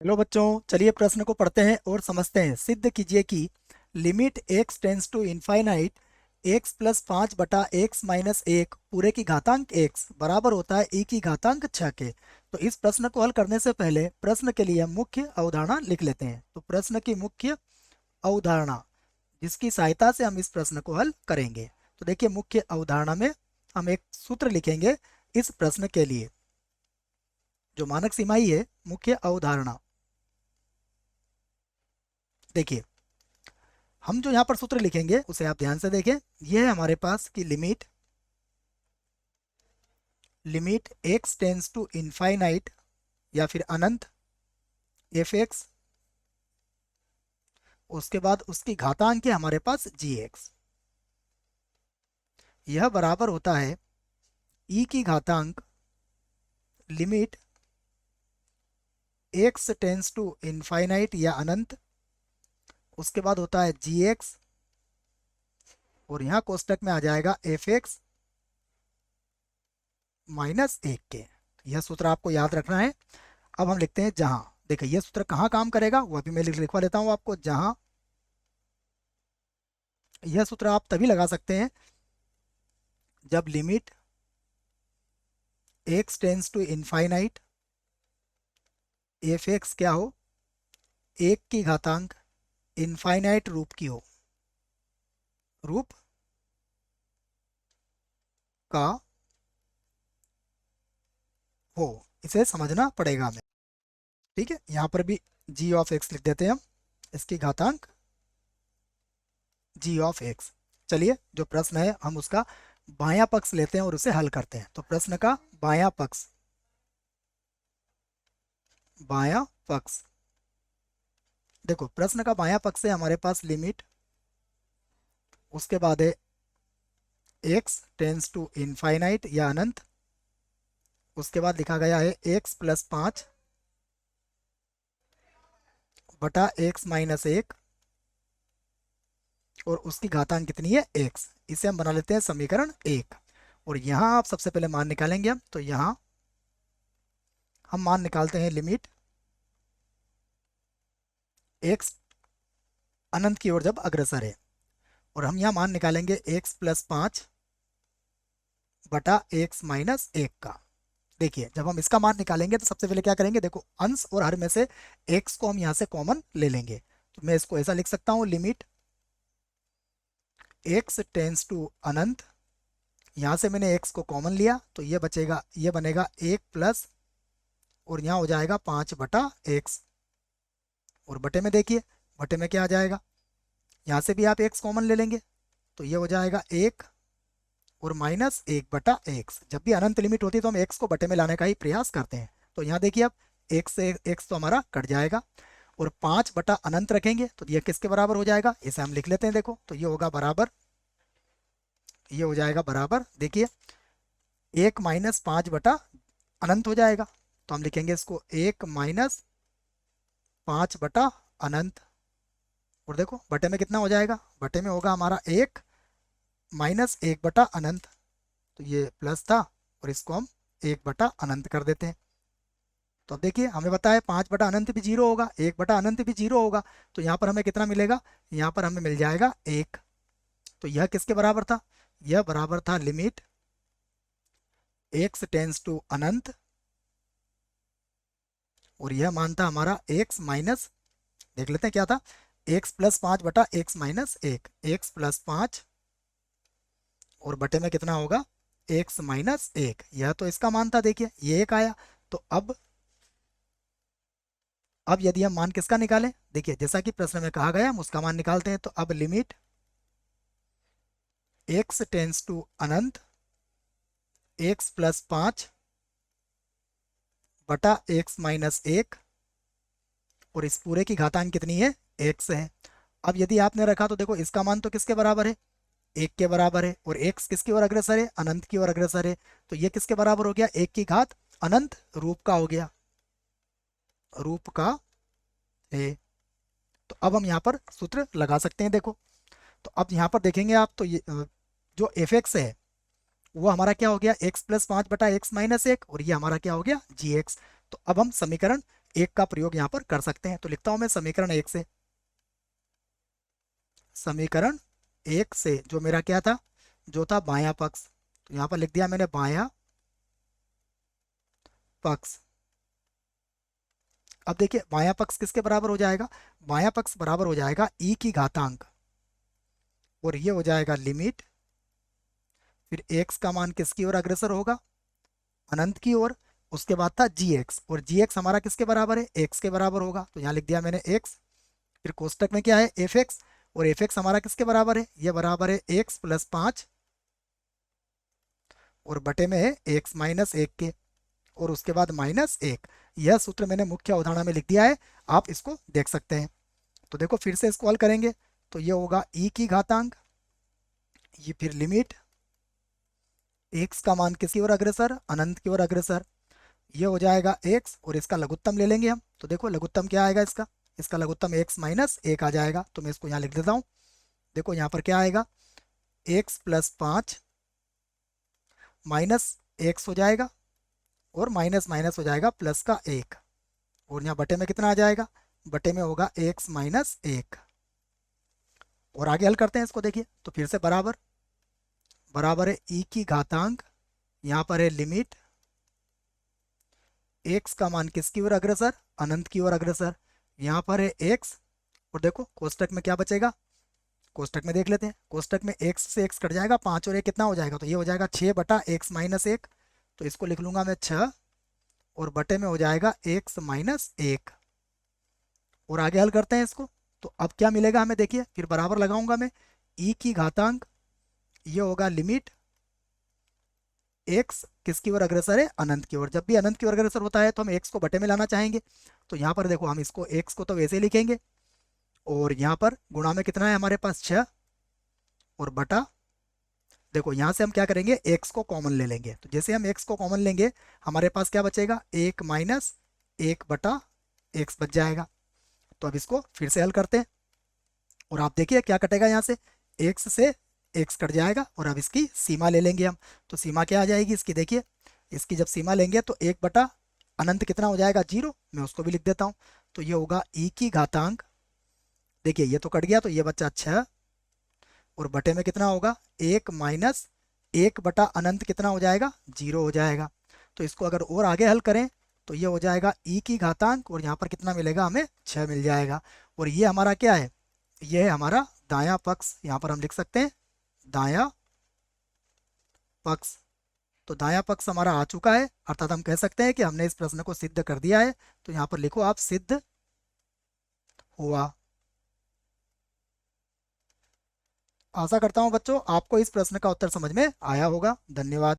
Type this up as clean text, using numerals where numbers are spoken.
Hello बच्चों, चलिए प्रश्न को पढ़ते हैं और समझते हैं। सिद्ध कीजिए कि limit x tends to infinite x plus 5/x-1 पूरे की घातांक x बराबर होता है e की घातांक 6 के। तो इस प्रश्न को हल करने से पहले प्रश्न के लिए मुख्य अवधारणा लिख लेते हैं। तो प्रश्न की मुख्य अवधारणा जिसकी सहायता से हम इस प्रश्न को हल करेंगे। तो देखिए, मुख्य अवधारणा में हम एक सूत्र लिखेंगे इस प्रश्न के लिए। जो मानक सीमा ही है, मुख्य अवधारणा। देखिए, हम जो यहाँ पर सूत्र लिखेंगे उसे आप ध्यान से देखें। यह है हमारे पास कि limit limit x tends to infinite या फिर अनंत एफ एक्स, उसके बाद उसकी घातांक है हमारे पास जी एक्स। यह बराबर होता है e की घातांक limit x tends to infinite या अनंत, उसके बाद होता है जी एक्स, और यहाँ कोष्टक में आ जाएगा एफ एक्स -1 के। यह सूत्र आपको याद रखना है। अब हम लिखते हैं जहां। देखिए, यह सूत्र कहाँ काम करेगा वो अभी मैं लिखवा लेता हूँ आपको। जहां यह सूत्र आप तभी लगा सकते हैं जब limit x tends to infinite F X क्या हो, 1 की घातांक इनफाइनाइट रूप की हो, रूप का हो। इसे समझना पड़ेगा हमें। ठीक है, यहाँ पर भी g ऑफ x लिख देते हैं हम, इसकी घातांक g ऑफ x। चलिए, जो प्रश्न है हम उसका बायां पक्ष लेते हैं और उसे हल करते हैं। तो प्रश्न का बायां पक्ष, बायां पक्ष देखो, प्रश्न का बायां पक्ष है हमारे पास लिमिट, उसके बाद है x टेंस टू इनफाइनाइट या अनंत, उसके बाद लिखा गया है x+5/x-1 और उसकी घातांक कितनी है x। इसे हम बना लेते हैं समीकरण 1। और यहाँ आप सबसे पहले मान निकालेंगे हम। तो यहाँ हम मान निकालते हैं लिमिट x अनंत की ओर जब अग्रसर है, और हम यहाँ मान निकालेंगे x+5/x-1 का। देखिए, जब हम इसका मान निकालेंगे तो सबसे पहले क्या करेंगे, देखो अंश और हर में से x को हम यहाँ से कॉमन ले लेंगे। तो मैं इसको ऐसा लिख सकता हूँ, लिमिट x टेंस टू अनंत, यहाँ से मैंने x को कॉमन लिया तो ये बचेगा, ये बनेगा 1 प्लस, और यहाँ हो जाएगा 5/x, और बटे में देखिए, बटे में क्या आ जाएगा, यहाँ से भी आप x कॉमन ले लेंगे तो ये हो जाएगा 1 और -1/x। जब भी अनंत लिमिट होती है तो हम x को बटे में लाने का ही प्रयास करते हैं। तो यहाँ देखिए, अब x से x तो हमारा कट जाएगा, और 5/अनंत रखेंगे तो ये किसके बराबर हो जाएगा, इसे हम लिख लेते हैं। देखो, तो ये होगा बराबर, ये हो जाएगा बराबर, देखिए 1 - 5/अनंत हो जाएगा। तो हम लिखेंगे इसको 1 - 5/अनंत, और देखो बटे में कितना हो जाएगा, बटे में होगा हमारा 1 - 1/अनंत। तो ये प्लस था और इसको हम 1/अनंत कर देते हैं। तो अब देखिए, हमें पता है 5/अनंत भी जीरो होगा, 1/अनंत भी जीरो होगा। तो यहाँ पर हमें कितना मिलेगा, यहाँ पर हमें मिल जाएगा 1। तो यह किसके बराबर था, यह बराबर था लिमिट x टेंस टू अनंत, और यह मान था हमारा x माइनस, देख लेते हैं क्या था, x+5/x-1, x+5 और बटे में कितना होगा, x-1। यह तो इसका मान था, देखिए ये 1 आया। तो अब यदि हम मान किसका निकालें, देखिए जैसा कि प्रश्न में कहा गया हम उसका मान निकालते हैं। तो अब लिमिट x टेंस टू अनंत x+5/x-1, और इस पूरे की घातांक कितनी है, x है। अब यदि आपने रखा तो देखो, इसका मान तो किसके बराबर है, 1 के बराबर है, और x किसकी ओर अग्रसर है, अनंत की ओर अग्रसर है। तो ये किसके बराबर हो गया, 1 की घात अनंत रूप का हो गया, रूप का है। तो अब हम यहाँ पर सूत्र लगा सकते हैं। देखो, तो अब यहाँ पर देखेंगे आप, तो ये जो एफ एक्स है वो हमारा क्या हो गया, x+5/x-1, और ये हमारा क्या हो गया, जी एक्स। तो अब हम समीकरण एक का प्रयोग यहाँ पर कर सकते हैं। तो लिखता हूं मैं समीकरण एक से, समीकरण एक से जो मेरा क्या था, जो था बायां पक्ष, तो यहाँ पर लिख दिया मैंने बायां पक्ष। अब देखिए बायां पक्ष किसके बराबर हो जाएगा, बायां पक्ष बराबर हो जाएगा ई की घातांक, और ये हो जाएगा लिमिट, फिर एक्स का मान किसकी ओर अग्रसर होगा, अनंत की ओर। उसके बाद था जी एक्स, और जी एक्स हमारा किसके बराबर है, एक्स के बराबर होगा, तो यहाँ लिख दिया मैंने एक्स। फिर कोष्टक में क्या है, एफ एक्स, और एफ एक्स हमारा किसके बराबर है, ये बराबर है एक्स प्लस 5, और बटे में है एक्स माइनस एक के, और उसके बाद माइनस एक। यह सूत्र मैंने मुख्य अवधारणा में लिख दिया है, आप इसको देख सकते हैं। तो देखो फिर से इसको हल करेंगे, तो ये होगा ई की घातांक, ये फिर लिमिट एक्स का मान किसकी ओर अग्रसर, अनंत की ओर अग्रसर, ये हो जाएगा एक्स, और इसका लघुत्तम ले लेंगे हम। तो देखो लघुत्तम क्या आएगा इसका, इसका लघुत्तम एक्स माइनस एक आ जाएगा, तो मैं इसको यहाँ लिख देता हूँ। देखो यहाँ पर क्या आएगा, एक्स प्लस 5 माइनस एक्स हो जाएगा, और माइनस माइनस हो जाएगा प्लस का एक, और यहाँ बटे में कितना आ जाएगा, बटे में होगा एक्स माइनस एक। और आगे हल करते हैं इसको, देखिए तो फिर से बराबर, बराबर है ई की घातांक, यहाँ पर है लिमिट एक्स का मान किसकी ओर अग्रसर, अनंत की ओर अग्रसर, यहाँ पर है एक्स, और देखो कोष्टक में क्या बचेगा, कोष्टक में देख लेते हैं, कोष्टक में एक्स से एक्स कट जाएगा, 5 और 1 कितना हो जाएगा, तो ये हो जाएगा 6 बटा एक्स माइनस एक, तो इसको लिख लूंगा मैं 6, और बटे में हो जाएगा एक्स माइनस एक। और आगे हल करते हैं इसको, तो अब क्या मिलेगा हमें, देखिए फिर बराबर लगाऊंगा मैं, ई की घातांक, ये होगा लिमिट एक्स किसकी ओर अग्रसर है, अनंत की ओर। जब भी अनंत की ओर अग्रसर होता है तो हम एक्स को बटे में लाना चाहेंगे, तो यहाँ पर देखो हम इसको एक्स को तो वैसे ही लिखेंगे, और यहाँ पर गुणा में कितना है हमारे पास 6, और बटा, देखो यहाँ से हम क्या करेंगे, एक्स को कॉमन ले लेंगे, तो जैसे हम एक्स को कॉमन लेंगे हमारे पास क्या बचेगा, एक माइनस एक बटा एक्स बच जाएगा। तो अब इसको फिर से हल करते हैं, और आप देखिए क्या कटेगा, यहाँ से एक्स से एक्स कट जाएगा, और अब इसकी सीमा ले लेंगे हम। तो सीमा क्या आ जाएगी इसकी, देखिए इसकी जब सीमा लेंगे तो एक बटा अनंत कितना हो जाएगा, जीरो, मैं उसको भी लिख देता हूँ। तो ये होगा ई की घातांक, देखिए ये तो कट गया, तो ये बच्चा 6, और बटे में कितना होगा, एक माइनस एक बटा अनंत कितना हो जाएगा, जीरो हो जाएगा। तो इसको अगर और आगे हल करें तो ये हो जाएगा ई की घातांक, और यहाँ पर कितना मिलेगा हमें, 6 मिल जाएगा। और ये हमारा क्या है, ये है हमारा दायां पक्ष, यहाँ पर हम लिख सकते हैं दायां पक्ष। तो दायां पक्ष हमारा आ चुका है, अर्थात हम कह सकते हैं कि हमने इस प्रश्न को सिद्ध कर दिया है। तो यहाँ पर लिखो आप सिद्ध हुआ। आशा करता हूँ बच्चों आपको इस प्रश्न का उत्तर समझ में आया होगा। धन्यवाद।